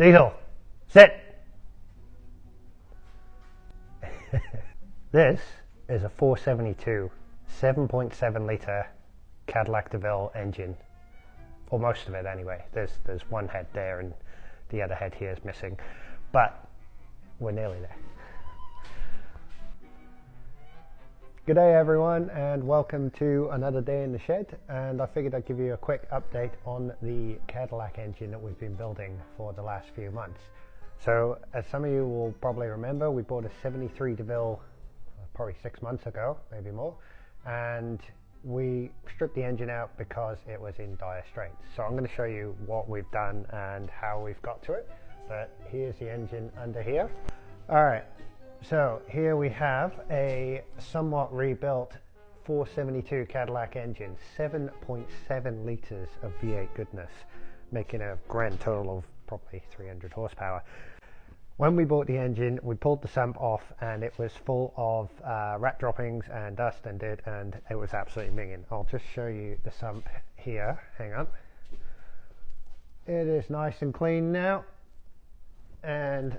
Deville, sit! This is a 472, 7.7 litre Cadillac Deville engine. Or most of it anyway. There's one head there and the other head here is missing. But we're nearly there. G'day everyone and welcome to another day in the shed, and I figured I'd give you a quick update on the Cadillac engine that we've been building for the last few months. So as some of you will probably remember, we bought a 73 Deville probably 6 months ago, maybe more, and we stripped the engine out because it was in dire straits. So I'm going to show you what we've done and how we've got to it. But here's the engine under here. Alright, so here we have a somewhat rebuilt 472 Cadillac engine, 7.7 litres of V8 goodness, making a grand total of probably 300 horsepower. When we bought the engine, we pulled the sump off and it was full of rat droppings and dust and dirt, and it was absolutely minging. I'll just show you the sump here, hang on. It is nice and clean now, and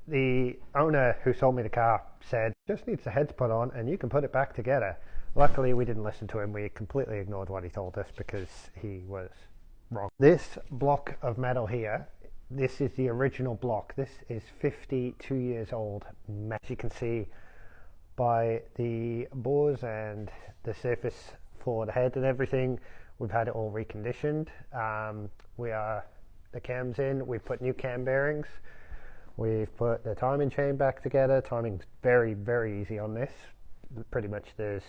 the owner who sold me the car said, just needs the heads put on and you can put it back together. Luckily we didn't listen to him, we completely ignored what he told us because he was wrong. This block of metal here, this is the original block. This is 52 years old. As you can see by the bores and the surface for the head and everything, we've had it all reconditioned. The cam's in, we've put new cam bearings. We've put the timing chain back together. Timing's very, very easy on this. Pretty much there's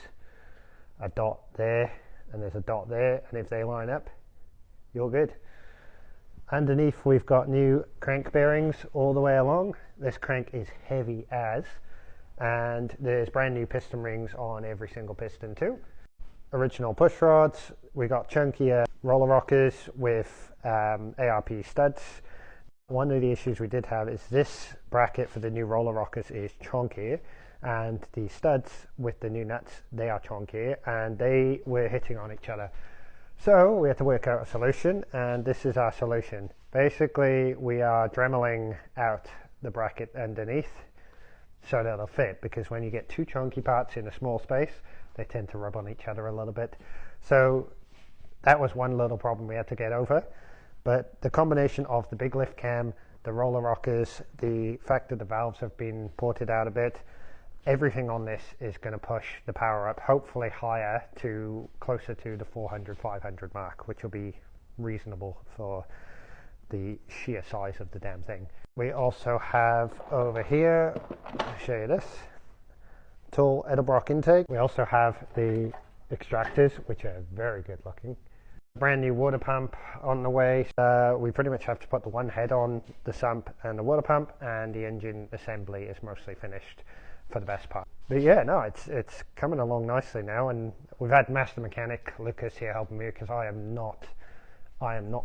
a dot there and there's a dot there, and if they line up, you're good. Underneath we've got new crank bearings all the way along. This crank is heavy as, and there's brand new piston rings on every single piston too. Original push rods. We got chunkier roller rockers with ARP studs. One of the issues we did have is this bracket for the new roller rockers is chunkier, and the studs with the new nuts, they are chunkier, and they were hitting on each other. So we had to work out a solution, and this is our solution. Basically we are dremeling out the bracket underneath so that it'll fit, because when you get two chunky parts in a small space, they tend to rub on each other a little bit. So that was one little problem we had to get over. But the combination of the big lift cam, the roller rockers, the fact that the valves have been ported out a bit, everything on this is going to push the power up, hopefully higher, to closer to the 400, 500 mark, which will be reasonable for the sheer size of the damn thing. We also have over here, I'll show you this, tall Edelbrock intake. We also have the extractors, which are very good looking. Brand new water pump on the way. We pretty much have to put the one head on, the sump and the water pump, and the engine assembly is mostly finished for the best part. But yeah, no, it's coming along nicely now, and we've had master mechanic Lucas here helping me because I am not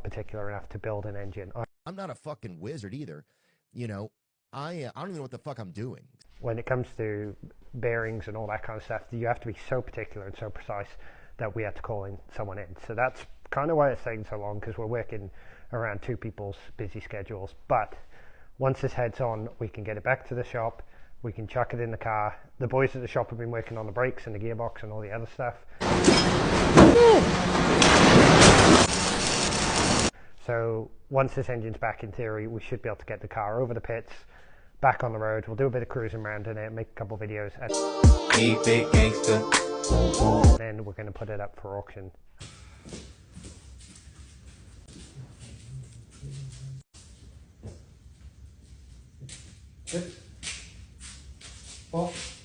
particular enough to build an engine. I'm not a fucking wizard either. You know, I don't even know what the fuck I'm doing. When it comes to bearings and all that kind of stuff, you have to be so particular and so precise that we had to call in someone in. So that's kind of why it's taking so long, because we're working around two people's busy schedules. But once this head's on, we can get it back to the shop, we can chuck it in the car. The boys at the shop have been working on the brakes and the gearbox and all the other stuff. So once this engine's back, in theory, we should be able to get the car over the pits, back on the road. We'll do a bit of cruising around in it, make a couple videos, and then we're going to put it up for auction. Good. Off.